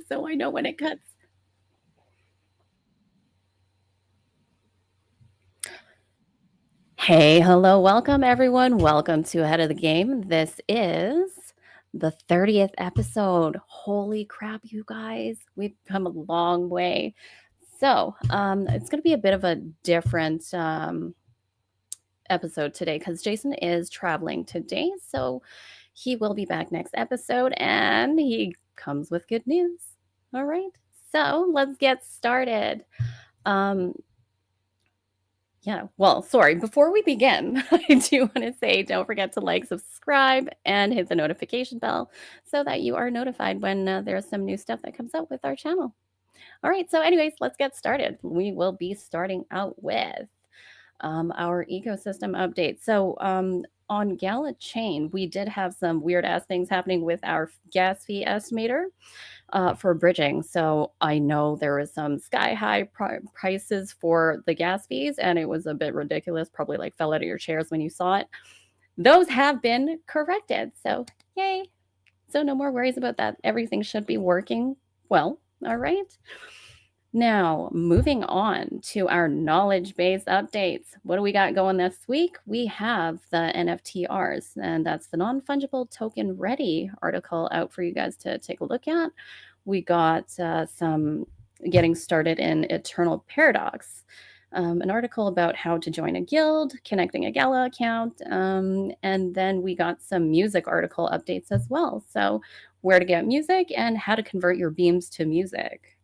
so I know when it cuts. Hey, hello, welcome everyone. Welcome to Ahead of the Game. This is the 30th episode. Holy crap, you guys. We've come a long way. So, it's going to be a bit of a different episode today because Jason is traveling today. So, he will be back next episode and he comes with good news. All right. So, let's get started. Um, Yeah, well, sorry, before we begin, I do want to say don't forget to like, subscribe, and hit the notification bell so that you are notified when there's some new stuff that comes out with our channel. All right, so anyways, let's get started. We will be starting out with our ecosystem update. So on Gala Chain, we did have some weird ass things happening with our gas fee estimator for bridging. So I know there was some sky high prices for the gas fees, and it was a bit ridiculous. Probably like fell out of your chairs when you saw it. Those have been corrected. So yay. So no more worries about that. Everything should be working well. All right. Now, moving on to our knowledge base updates. What do we got going this week? We have the NFTRs, and that's the non fungible token ready article out for you guys to take a look at. We got some getting started in Eternal Paradox, an article about how to join a guild, connecting a Gala account, and then we got some music article updates as well. So, where to get music and how to convert your beams to music.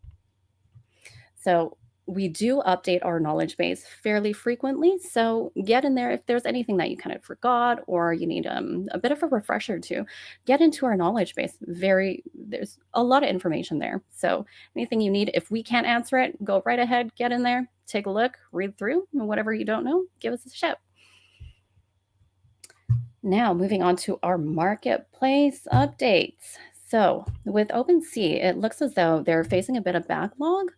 So we do update our knowledge base fairly frequently. So get in there if there's anything that you kind of forgot or you need a bit of a refresher to get into our knowledge base. There's a lot of information there. So anything you need, if we can't answer it, go right ahead, get in there, take a look, read through, and whatever you don't know, give us a shout. Now moving on to our marketplace updates. So with OpenSea, it looks as though they're facing a bit of backlog,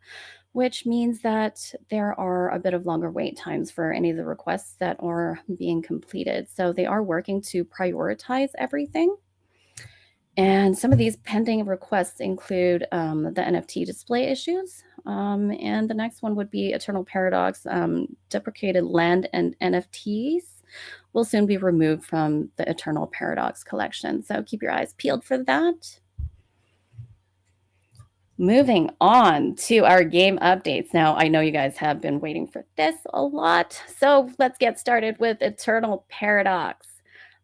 which means that there are a bit of longer wait times for any of the requests that are being completed. So they are working to prioritize everything. And some of these pending requests include the NFT display issues. And the next one would be Eternal Paradox. Deprecated land and NFTs will soon be removed from the Eternal Paradox collection. So keep your eyes peeled for that. Moving on to our game updates. Now, I know you guys have been waiting for this a lot, so let's get started with Eternal Paradox.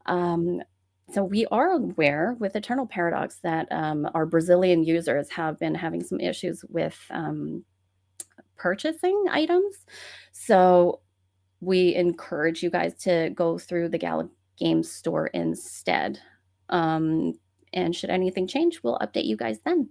So we are aware with Eternal Paradox that our Brazilian users have been having some issues with purchasing items. So we encourage you guys to go through the Gala Games store instead. And should anything change, we'll update you guys then.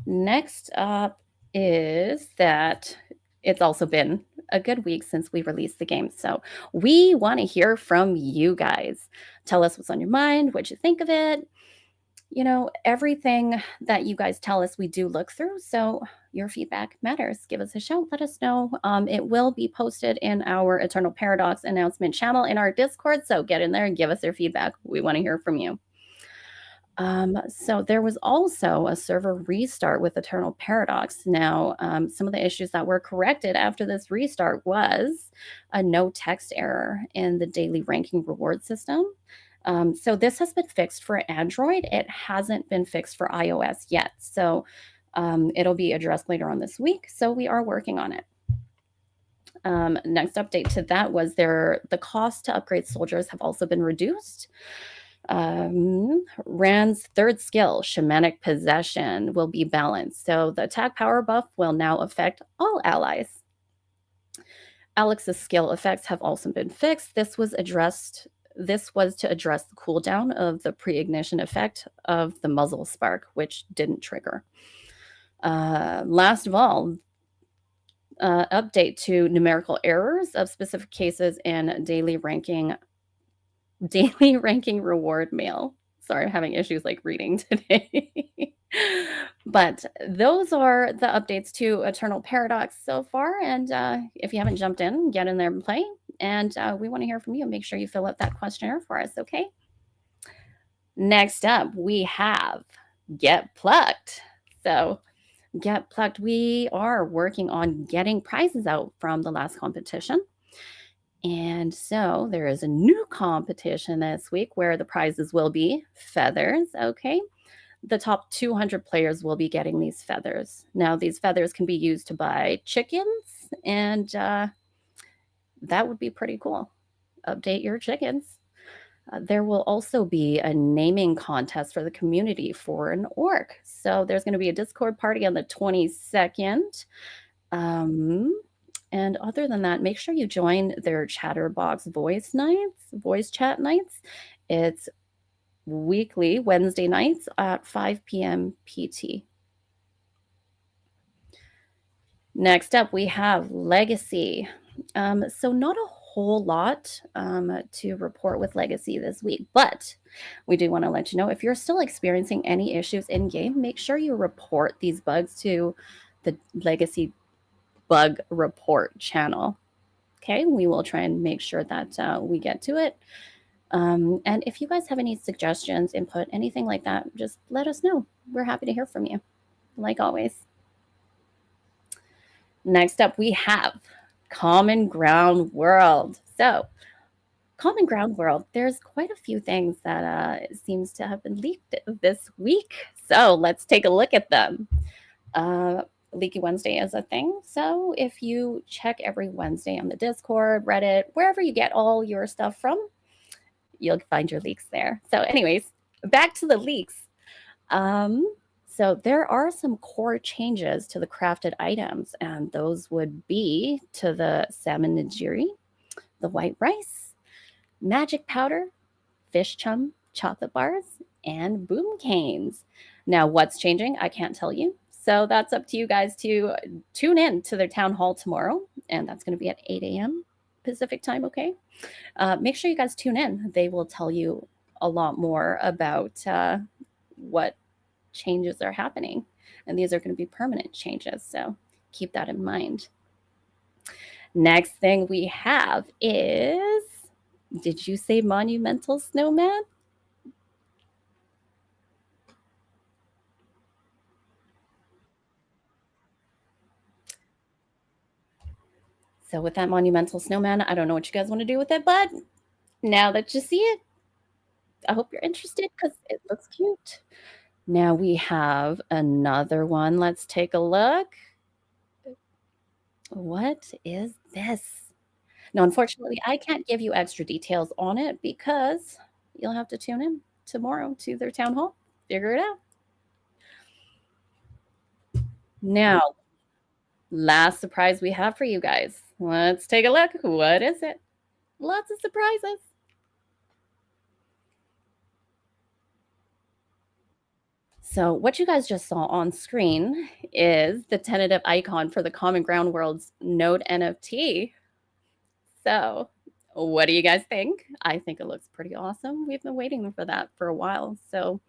Next up is that it's also been a good week since we released the game. So we want to hear from you guys. Tell us what's on your mind, what you think of it. You know, everything that you guys tell us, we do look through. So your feedback matters. Give us a shout. Let us know. It will be posted in our Eternal Paradox announcement channel in our Discord. So get in there and give us your feedback. We want to hear from you. So there was also a server restart with Eternal Paradox. Now, some of the issues that were corrected after this restart was a no text error in the daily ranking reward system. So this has been fixed for Android. It hasn't been fixed for iOS yet. So it'll be addressed later on this week. So we are working on it. Next update to that was the cost to upgrade soldiers have also been reduced. Rand's third skill, Shamanic Possession, will be balanced. So the attack power buff will now affect all allies. Alex's skill effects have also been fixed. This was to address the cooldown of the pre-ignition effect of the muzzle spark, which didn't trigger. Last of all, update to numerical errors of specific cases in daily ranking reward mail. Sorry, I'm having issues like reading today. But those are the updates to Eternal Paradox so far. And if you haven't jumped in, get in there and play. And we want to hear from you. Make sure you fill out that questionnaire for us, okay? Next up, we have get plucked. So get plucked. We are working on getting prizes out from the last competition. And so there is a new competition this week where the prizes will be feathers. Okay. The top 200 players will be getting these feathers. Now, these feathers can be used to buy chickens, and that would be pretty cool. Update your chickens. There will also be a naming contest for the community for an orc. So there's going to be a Discord party on the 22nd. And other than that, make sure you join their Chatterbox voice chat nights. It's weekly Wednesday nights at 5 p.m. PT. Next up, we have Legacy. So not a whole lot to report with Legacy this week, but we do want to let you know if you're still experiencing any issues in game, make sure you report these bugs to the Legacy Bug Report channel. Okay, we will try and make sure that we get to it. And if you guys have any suggestions, input, anything like that, just let us know. We're happy to hear from you, like always. Next up, we have Common Ground World. So, Common Ground World, there's quite a few things that seems to have been leaked this week. So, let's take a look at them. Leaky Wednesday is a thing. So, if you check every Wednesday on the Discord, Reddit, wherever you get all your stuff from, you'll find your leaks there. So, anyways, back to the leaks. So there are some core changes to the crafted items, and those would be to the salmon nigiri, the white rice, magic powder, fish chum, chocolate bars, and boom canes. Now, what's changing? I can't tell you. So that's up to you guys to tune in to their town hall tomorrow, and that's going to be at 8 a.m. Pacific time, okay? Make sure you guys tune in. They will tell you a lot more about what changes are happening, and these are going to be permanent changes, so keep that in mind. Next thing we have is, did you say monumental snowman? So with that monumental snowman, I don't know what you guys want to do with it, but now that you see it, I hope you're interested because it looks cute. Now we have another one. Let's take a look. What is this? Now, unfortunately, I can't give you extra details on it because you'll have to tune in tomorrow to their town hall. Figure it out. Now, last surprise we have for you guys. Let's take a look. What is it? Lots of surprises. So, what you guys just saw on screen is the tentative icon for the Common Ground World's Node NFT. So, what do you guys think? I think it looks pretty awesome. We've been waiting for that for a while. So,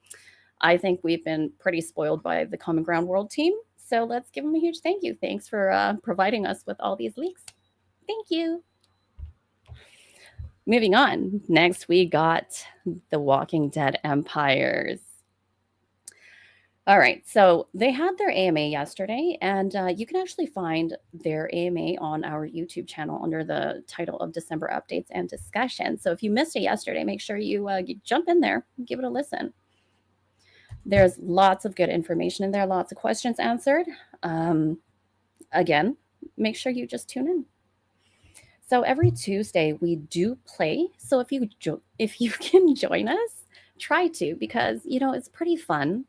I think we've been pretty spoiled by the Common Ground World team. So, let's give them a huge thank you. Thanks for providing us with all these leaks. Thank you. Moving on. Next, we got the Walking Dead Empires. All right, so they had their AMA yesterday, and you can actually find their AMA on our YouTube channel under the title of December Updates and Discussion. So if you missed it yesterday, make sure you jump in there, give it a listen. There's lots of good information in there, lots of questions answered. Again, make sure you just tune in. So every Tuesday we do play. So if you can join us, try to, because it's pretty fun.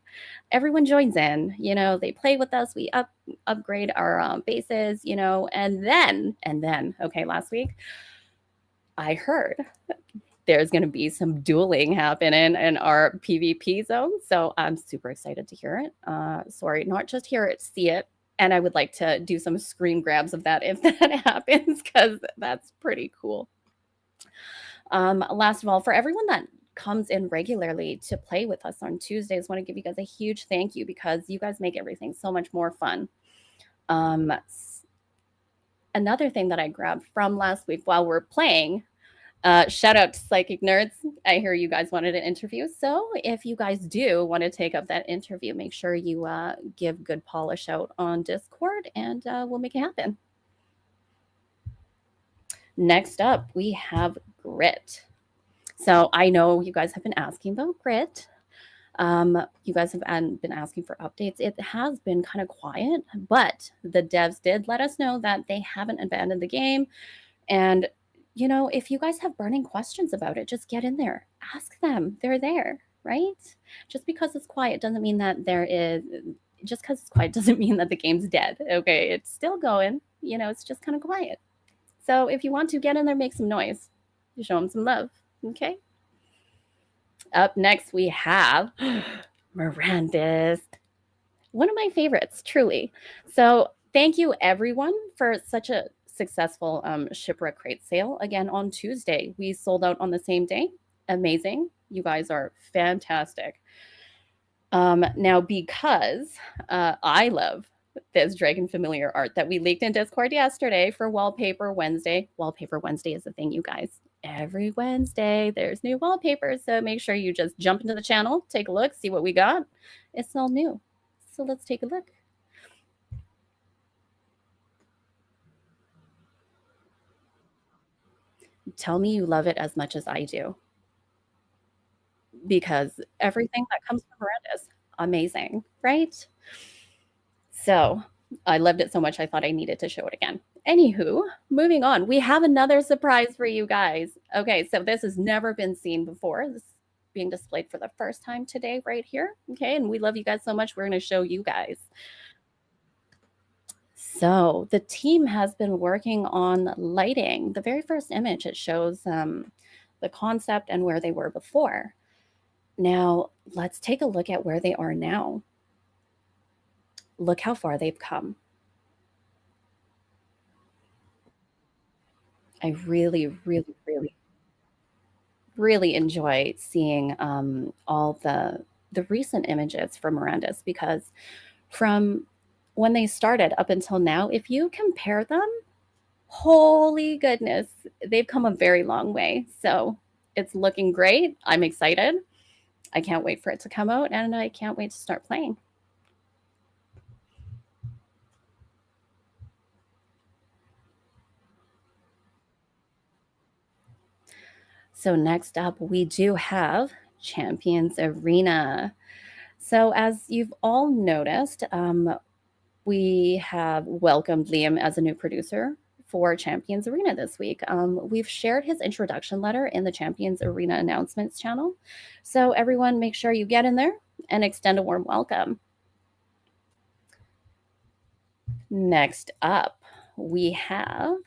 Everyone joins in, they play with us, we upgrade our bases, and then okay, last week I heard there's going to be some dueling happening in our PvP zone, so I'm super excited to hear it. Sorry, not just hear it, see it. And I would like to do some screen grabs of that if that happens, because that's pretty cool. Last of all, for everyone that comes in regularly to play with us on Tuesdays, I want to give you guys a huge thank you because you guys make everything so much more fun. Another thing that I grabbed from last week while we're playing, Shout out to Psychic Nerds. I hear you guys wanted an interview. So if you guys do want to take up that interview, make sure you give Good Paul a shout on Discord and we'll make it happen. Next up, we have Grit. So I know you guys have been asking about Grit. You guys have been asking for updates. It has been kind of quiet, but the devs did let us know that they haven't abandoned the game. And, you know, if you guys have burning questions about it, just get in there. Ask them. They're there, right? Just because it's quiet doesn't mean that just because it's quiet doesn't mean that the game's dead. Okay, it's still going. You know, it's just kind of quiet. So if you want to get in there, make some noise. Show them some love. Okay. Up next, we have Mirandus. One of my favorites, truly. So thank you, everyone, for such a successful Shipwreck Crate sale. Again, on Tuesday, we sold out on the same day. Amazing. You guys are fantastic. Now, because I love this Dragon Familiar art that we leaked in Discord yesterday for Wallpaper Wednesday. Wallpaper Wednesday is a thing, you guys. Every Wednesday, there's new wallpapers. So make sure you just jump into the channel, take a look, see what we got. It's all new. So let's take a look. Tell me you love it as much as I do. Because everything that comes from Miranda is amazing, right? So I loved it so much I thought I needed to show it again. Anywho, moving on, we have another surprise for you guys. Okay, so this has never been seen before. This is being displayed for the first time today right here. Okay, and we love you guys so much. We're going to show you guys. So the team has been working on lighting. The very first image, it shows the concept and where they were before. Now, let's take a look at where they are now. Look how far they've come. I really, really, really, really enjoy seeing all the recent images from Mirandus, because from when they started up until now, if you compare them, holy goodness, they've come a very long way. So it's looking great. I'm excited. I can't wait for it to come out, and I can't wait to start playing. So next up, we do have Champions Arena. So as you've all noticed, we have welcomed Liam as a new producer for Champions Arena this week. We've shared his introduction letter in the Champions Arena announcements channel. So everyone, make sure you get in there and extend a warm welcome. Next up, we have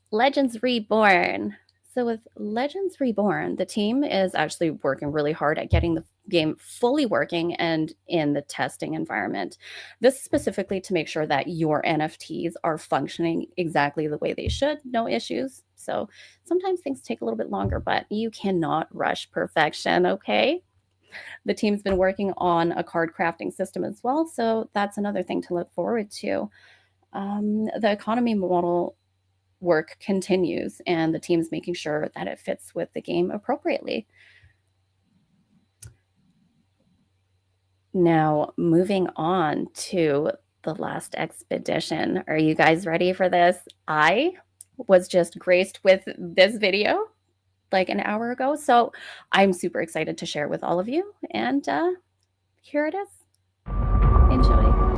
Legends Reborn. So with Legends Reborn, the team is actually working really hard at getting the game fully working and in the testing environment. This specifically to make sure that your NFTs are functioning exactly the way they should, no issues. So sometimes things take a little bit longer, but you cannot rush perfection, okay? The team's been working on a card crafting system as well, so that's another thing to look forward to. The economy model work continues, and the team's making sure that it fits with the game appropriately. Now, moving on to the last expedition. Are you guys ready for this? I was just graced with this video like an hour ago, so I'm super excited to share with all of you, and here it is. Enjoy.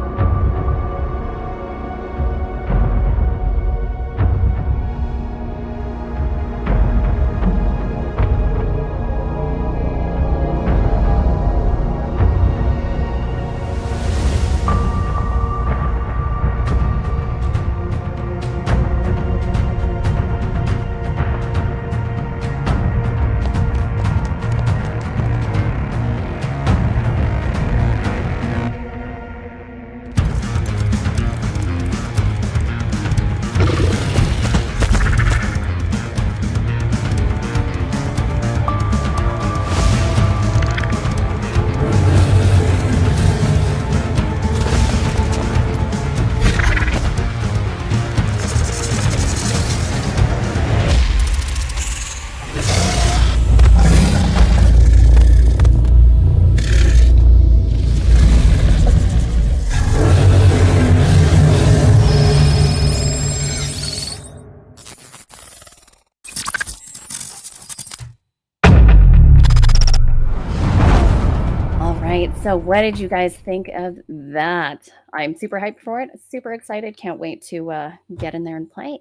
right. So, what did you guys think of that? I'm super hyped for it. Super excited. Can't wait to get in there and play.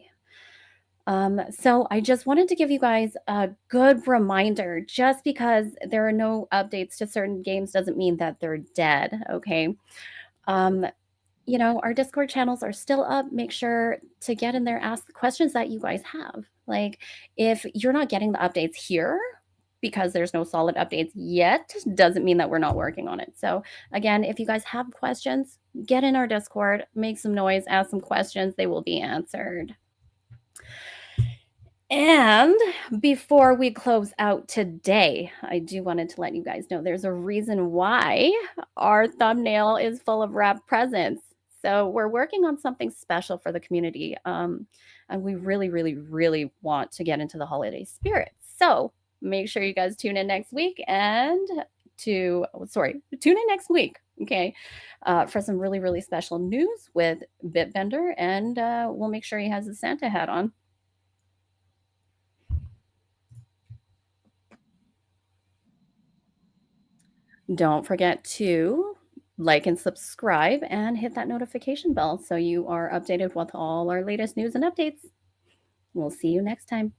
So I just wanted to give you guys a good reminder. Just because there are no updates to certain games doesn't mean that they're dead. Okay. Um, our Discord channels are still up. Make sure to get in there, ask the questions that you guys have. Like, if you're not getting the updates here because there's no solid updates yet, doesn't mean that we're not working on it. So, again, if you guys have questions, get in our Discord, make some noise, ask some questions, they will be answered. And before we close out today, I do wanted to let you guys know there's a reason why our thumbnail is full of wrapped presents. So we're working on something special for the community. And we really, really, really want to get into the holiday spirit. So make sure you guys tune in next week tune in next week, okay, for some really, really special news with Bitbender. And we'll make sure he has his Santa hat on. Don't forget to like and subscribe and hit that notification bell so you are updated with all our latest news and updates. We'll see you next time.